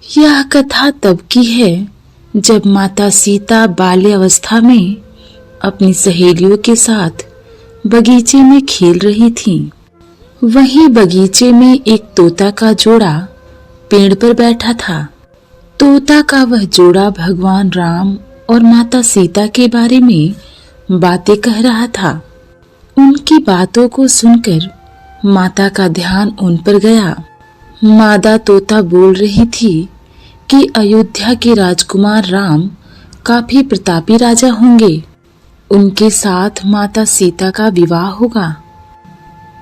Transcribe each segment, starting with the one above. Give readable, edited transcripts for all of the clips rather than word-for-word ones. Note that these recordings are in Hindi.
यह कथा तब की है जब माता सीता बाल्यावस्था में अपनी सहेलियों के साथ बगीचे में खेल रही थीं। वहीं बगीचे में एक तोता का जोड़ा पेड़ पर बैठा था। तोता का वह जोड़ा भगवान राम और माता सीता के बारे में बातें कह रहा था। उनकी बातों को सुनकर माता का ध्यान उन पर गया। मादा तोता बोल रही थी कि अयोध्या के राजकुमार राम काफी प्रतापी राजा होंगे। उनके साथ माता सीता का विवाह होगा।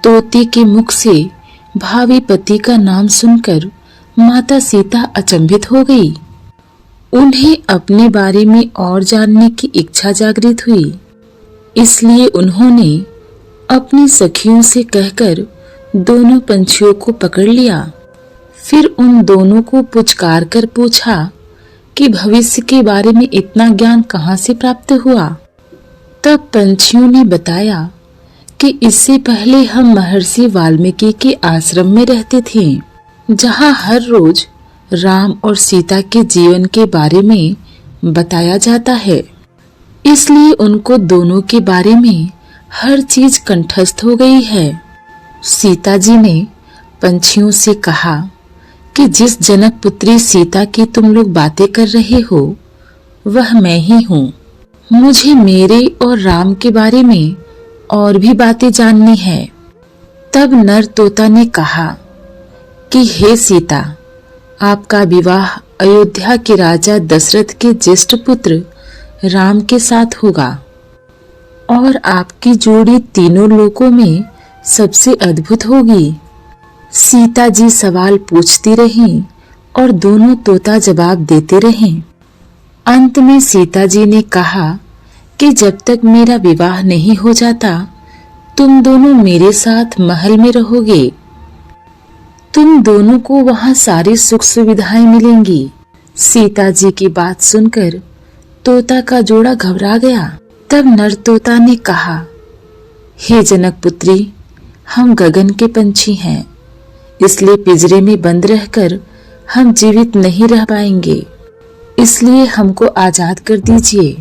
तोते के मुख से भावी पति का नाम सुनकर माता सीता अचंभित हो गई। उन्हें अपने बारे में और जानने की इच्छा जागृत हुई। इसलिए उन्होंने अपनी सखियों से कहकर दोनों पंछियों को पकड़ लिया। फिर उन दोनों को पुचकार कर पूछा कि भविष्य के बारे में इतना ज्ञान कहाँ से प्राप्त हुआ। तब पंछियों ने बताया कि इससे पहले हम महर्षि वाल्मीकि के आश्रम में रहते थे, जहाँ हर रोज राम और सीता के जीवन के बारे में बताया जाता है। इसलिए उनको दोनों के बारे में हर चीज कंठस्थ हो गई है। सीता जी ने पंछियों से कहा कि जिस जनक पुत्री सीता की तुम लोग बातें कर रहे हो वह मैं ही हूँ। मुझे मेरे और राम के बारे में और भी बातें जाननी है। तब नर तोता ने कहा कि हे सीता, आपका विवाह अयोध्या के राजा दशरथ के ज्येष्ठ पुत्र राम के साथ होगा और आपकी जोड़ी तीनों लोकों में सबसे अद्भुत होगी। सीता जी सवाल पूछती रहीं और दोनों तोता जवाब देते रहे। अंत में सीता जी ने कहा कि जब तक मेरा विवाह नहीं हो जाता तुम दोनों मेरे साथ महल में रहोगे। तुम दोनों को वहां सारी सुख सुविधाएं मिलेंगी। सीता जी की बात सुनकर तोता का जोड़ा घबरा गया। तब नर तोता ने कहा, हे जनक पुत्री, हम गगन के पंछी हैं, इसलिए पिंजरे में बंद रहकर हम जीवित नहीं रह पाएंगे, इसलिए हमको आजाद कर दीजिए।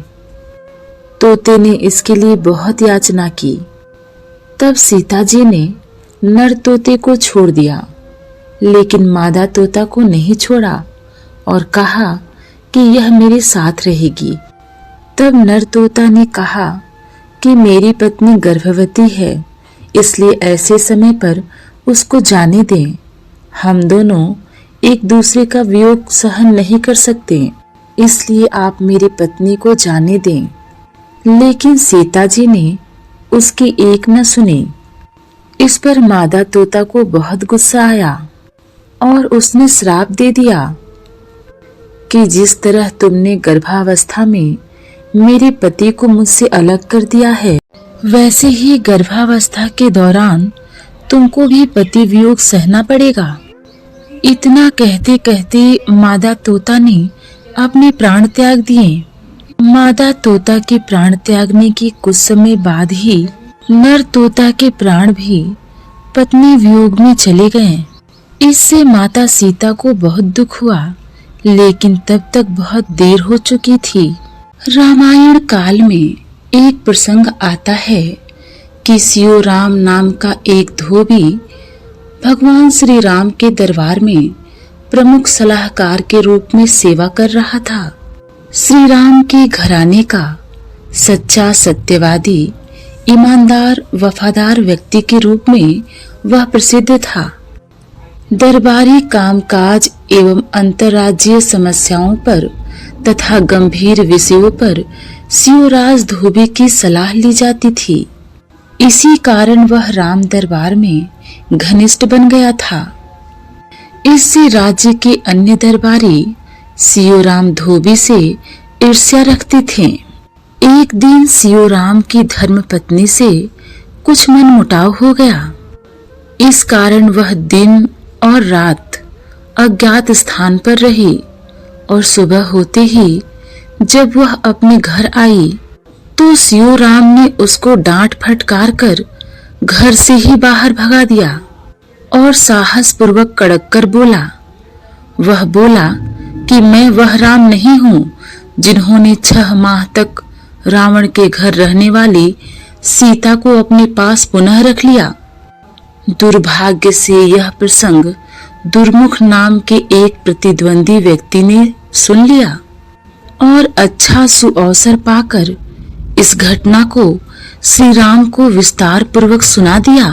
तोते ने इसके लिए बहुत याचना की। तब सीता जी ने नर तोते को छोड़ दिया, लेकिन मादा तोता को नहीं छोड़ा और कहा कि यह मेरे साथ रहेगी। तब नर तोता ने कहा कि मेरी पत्नी गर्भवती है, इसलिए ऐसे समय पर उसको जाने दें। हम दोनों एक दूसरे का वियोग सहन नहीं कर सकते, इसलिए आप मेरी पत्नी को जाने दें। लेकिन सीता जी ने उसकी एक न सुनी। इस पर मादा तोता को बहुत गुस्सा आया और उसने श्राप दे दिया कि जिस तरह तुमने गर्भावस्था में मेरे पति को मुझसे अलग कर दिया है, वैसे ही गर्भावस्था के दौरान तुमको भी पति वियोग सहना पड़ेगा। इतना कहते कहते मादा तोता ने अपने प्राण त्याग दिए। मादा तोता के प्राण त्यागने के कुछ समय बाद ही नर तोता के प्राण भी पत्नी वियोग में चले गए। इससे माता सीता को बहुत दुख हुआ, लेकिन तब तक बहुत देर हो चुकी थी। रामायण काल में एक प्रसंग आता है कि सियो राम नाम का एक धोबी भगवान श्री राम के दरबार में प्रमुख सलाहकार के रूप में सेवा कर रहा था। श्री राम के घराने का सच्चा सत्यवादी, ईमानदार, वफादार व्यक्ति के रूप में वह प्रसिद्ध था। दरबारी कामकाज एवं अंतर्राज्यीय समस्याओं पर तथा गंभीर विषयों पर सियोराज धोबी की सलाह ली जाती थी। इसी कारण वह राम दरबार में घनिष्ठ बन गया था। इससे राज्य के अन्य दरबारी सियोराम धोबी से ईर्ष्या रखते थे। एक दिन सियोराम की धर्मपत्नी से कुछ मनमुटाव हो गया। इस कारण वह दिन और रात अज्ञात स्थान पर रही और सुबह होते ही जब वह अपने घर आई तो सियोराम ने उसको डांट फटकार कर घर से ही बाहर भगा दिया और साहस पूर्वक कड़क कर बोला। वह बोला कि मैं वह राम नहीं हूं जिन्होंने 6 माह तक रावण के घर रहने वाली सीता को अपने पास पुनः रख लिया। दुर्भाग्य से यह प्रसंग दुर्मुख नाम के एक प्रतिद्वंदी व्यक्ति ने सुन लिया और अच्छा सुअवसर पाकर इस घटना को श्री राम को विस्तार पूर्वक सुना दिया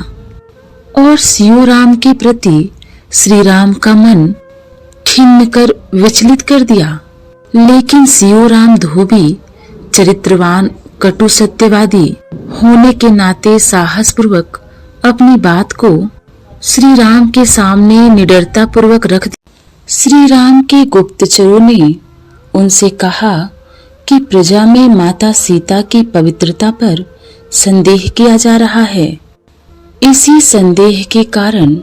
और सियो राम के प्रति श्री राम का मन खिन्न कर विचलित कर दिया। लेकिन सियो राम धोबी चरित्रवान कटु सत्यवादी होने के नाते साहस पूर्वक अपनी बात को श्री राम के सामने निडरता पूर्वक रख दी। श्री राम के गुप्तचरों ने उनसे कहा कि प्रजा में माता सीता की पवित्रता पर संदेह किया जा रहा है। इसी संदेह के कारण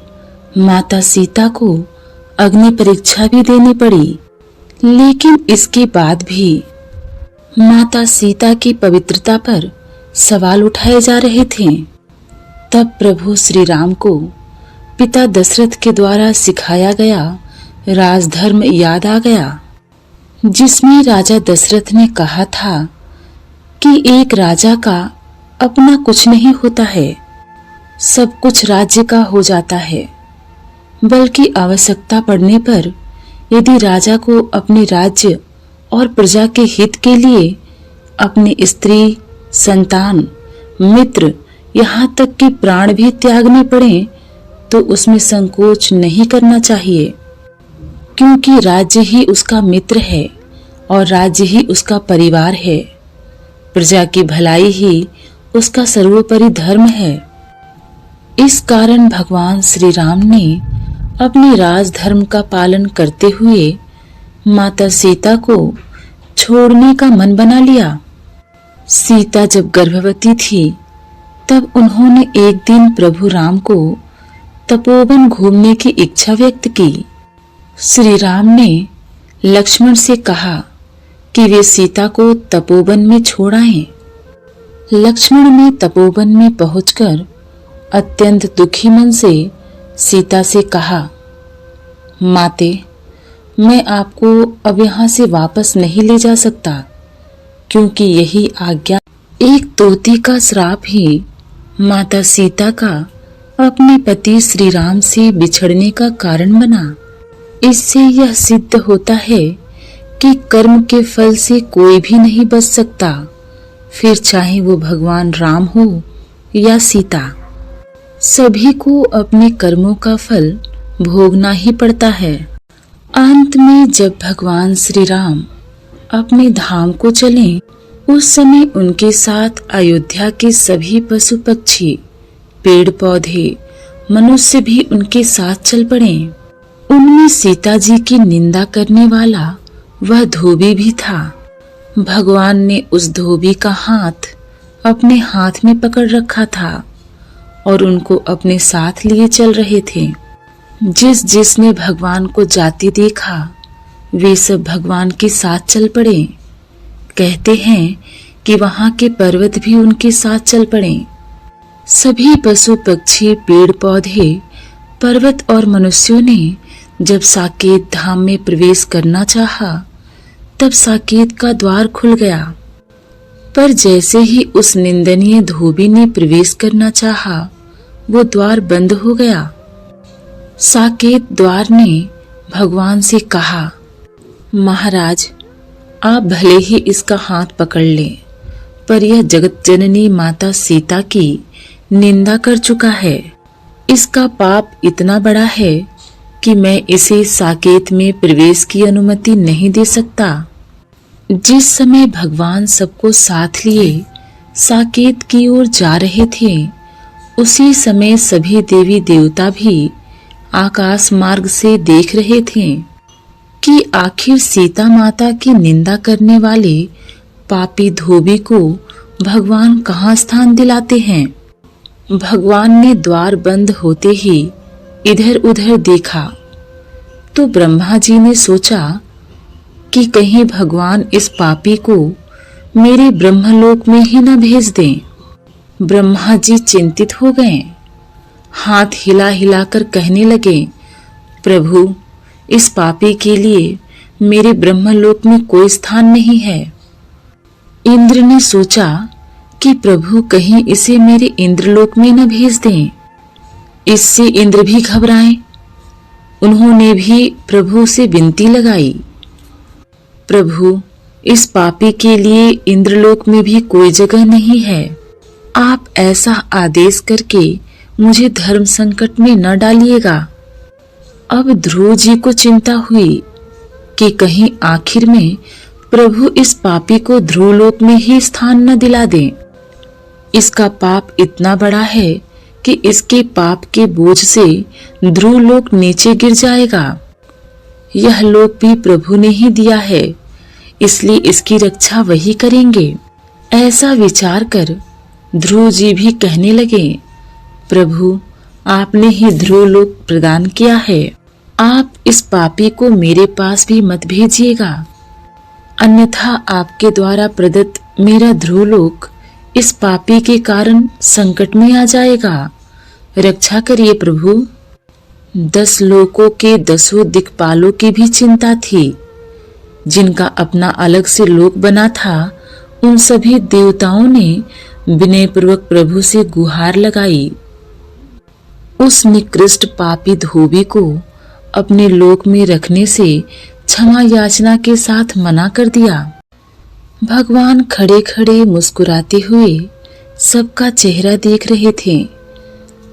माता सीता को अग्नि परीक्षा भी देनी पड़ी। लेकिन इसके बाद भी माता सीता की पवित्रता पर सवाल उठाए जा रहे थे। तब प्रभु श्री राम को पिता दशरथ के द्वारा सिखाया गया राजधर्म याद आ गया, जिसमें राजा दशरथ ने कहा था कि एक राजा का अपना कुछ नहीं होता है, सब कुछ राज्य का हो जाता है। बल्कि आवश्यकता पड़ने पर यदि राजा को अपने राज्य और प्रजा के हित के लिए अपने स्त्री, संतान, मित्र, यहाँ तक कि प्राण भी त्यागने पड़े तो उसमें संकोच नहीं करना चाहिए, क्योंकि राज्य ही उसका मित्र है और राज्य ही उसका परिवार है। प्रजा की भलाई ही उसका सर्वोपरि धर्म है। इस कारण भगवान श्री राम ने अपने राजधर्म का पालन करते हुए माता सीता को छोड़ने का मन बना लिया। सीता जब गर्भवती थी तब उन्होंने एक दिन प्रभु राम को तपोवन घूमने की इच्छा व्यक्त की। श्री राम ने लक्ष्मण से कहा कि वे सीता को तपोवन में छोड़ आएं। लक्ष्मण ने तपोवन में पहुंचकर अत्यंत दुखी मन से सीता से कहा, माते, मैं आपको अब यहाँ से वापस नहीं ले जा सकता, क्योंकि यही आज्ञा। एक तोती का श्राप ही माता सीता का अपने पति श्री राम से बिछड़ने का कारण बना। इससे यह सिद्ध होता है कि कर्म के फल से कोई भी नहीं बच सकता, फिर चाहे वो भगवान राम हो या सीता। सभी को अपने कर्मों का फल भोगना ही पड़ता है। अंत में जब भगवान श्री राम अपने धाम को चले, उस समय उनके साथ अयोध्या के सभी पशु पक्षी, पेड़ पौधे, मनुष्य भी उनके साथ चल पड़े। उनमें सीता जी की निंदा करने वाला वह धोबी भी था। भगवान ने उस धोबी का हाथ अपने हाथ में पकड़ रखा था और उनको अपने साथ लिए चल रहे थे। जिसने भगवान को जाते देखा वे सब भगवान के साथ चल पड़े। कहते हैं कि वहां के पर्वत भी उनके साथ चल पड़े। सभी पशु पक्षी, पेड़ पौधे, पर्वत और मनुष्यों ने जब साकेत धाम में प्रवेश करना चाहा, तब साकेत का द्वार खुल गया। पर जैसे ही उस निंदनीय धोबी ने प्रवेश करना चाहा, वो द्वार बंद हो गया। साकेत द्वार ने भगवान से कहा, महाराज, आप भले ही इसका हाथ पकड़ लें, पर यह जगत जननी माता सीता की निंदा कर चुका है। इसका पाप इतना बड़ा है कि मैं इसे साकेत में प्रवेश की अनुमति नहीं दे सकता। जिस समय भगवान सबको साथ लिए साकेत की ओर जा रहे थे, उसी समय सभी देवी देवता भी आकाश मार्ग से देख रहे थे कि आखिर सीता माता की निंदा करने वाले पापी धोबी को भगवान कहाँ स्थान दिलाते हैं। भगवान ने द्वार बंद होते ही इधर उधर देखा तो ब्रह्मा जी ने सोचा कि कहीं भगवान इस पापी को मेरे ब्रह्मलोक में ही न भेज दें। ब्रह्मा जी चिंतित हो गए, हाथ हिला हिलाकर कहने लगे, प्रभु, इस पापी के लिए मेरे ब्रह्मलोक में कोई स्थान नहीं है। इंद्र ने सोचा कि प्रभु कहीं इसे मेरे इंद्रलोक में न भेज दें। इससे इंद्र भी घबराए। उन्होंने भी प्रभु से विनती लगाई, प्रभु, इस पापी के लिए इंद्रलोक में भी कोई जगह नहीं है। आप ऐसा आदेश करके मुझे धर्म संकट में न डालिएगा। अब ध्रुव जी को चिंता हुई कि कहीं आखिर में प्रभु इस पापी को ध्रुवलोक में ही स्थान न दिला दें। इसका पाप इतना बड़ा है कि इसके पाप के बोझ से ध्रुवलोक नीचे गिर जाएगा। यह लोक भी प्रभु ने ही दिया है, इसलिए इसकी रक्षा वही करेंगे। ऐसा विचार कर ध्रुव जी भी कहने लगे, प्रभु, आपने ही ध्रुवलोक प्रदान किया है। आप इस पापी को मेरे पास भी मत भेजिएगा, अन्यथा आपके द्वारा प्रदत्त मेरा ध्रुवलोक इस पापी के कारण संकट में आ जाएगा। रक्षा करिए प्रभु। 10 लोकों के 10 दिक्पालों की भी चिंता थी। जिनका अपना अलग से लोक बना था, उन सभी देवताओं ने विनयपूर्वक प्रभु से गुहार लगाई। उस निकृष्ट पापी धोबी को अपने लोक में रखने से क्षमा याचना के साथ मना कर दिया। भगवान खड़े खड़े मुस्कुराते हुए सबका चेहरा देख रहे थे,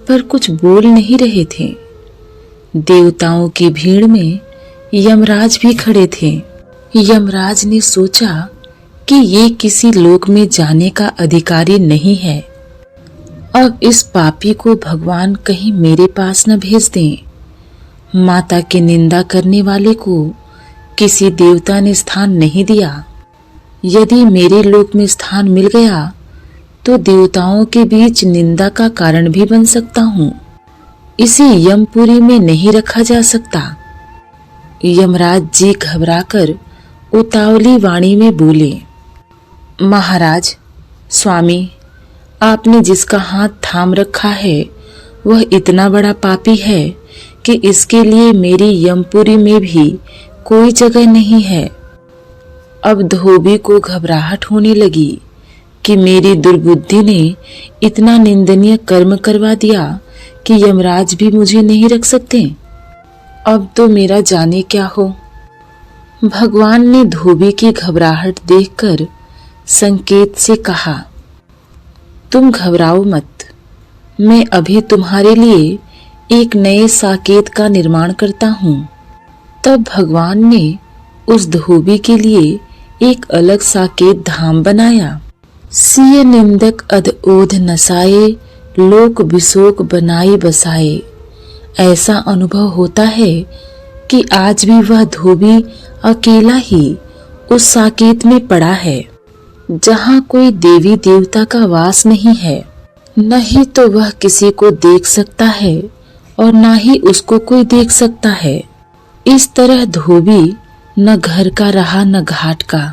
पर कुछ बोल नहीं रहे थे। देवताओं की भीड़ में यमराज भी खड़े थे। यमराज ने सोचा कि ये किसी लोक में जाने का अधिकारी नहीं है। अब इस पापी को भगवान कहीं मेरे पास न भेज दें। माता की निंदा करने वाले को किसी देवता ने स्थान नहीं दिया। यदि मेरे लोक में स्थान मिल गया तो देवताओं के बीच निंदा का कारण भी बन सकता हूँ। इसे यमपुरी में नहीं रखा जा सकता। यमराज जी घबराकर उतावली वाणी में बोले, महाराज, स्वामी, आपने जिसका हाथ थाम रखा है वह इतना बड़ा पापी है कि इसके लिए मेरी यमपुरी में भी कोई जगह नहीं है। अब धोबी को घबराहट होने लगी कि मेरी दुर्बुद्धि ने इतना निंदनीय कर्म करवा दिया कि यमराज भी मुझे नहीं रख सकते। अब तो मेरा जाने क्या हो। भगवान ने धोबी की घबराहट देखकर संकेत से कहा, तुम घबराओ मत, मैं अभी तुम्हारे लिए एक नए साकेत का निर्माण करता हूँ। तब भगवान ने उस धोबी के लिए एक अलग साकेत धाम बनाया। सिय निंदक अध ओध नसाए, लोक विशोक बनाई बसाए। ऐसा अनुभव होता है कि आज भी वह धोबी अकेला ही उस साकेत में पड़ा है, जहाँ कोई देवी देवता का वास नहीं है। न ही तो वह किसी को देख सकता है और न ही उसको कोई देख सकता है। इस तरह धोबी न घर का रहा न घाट का।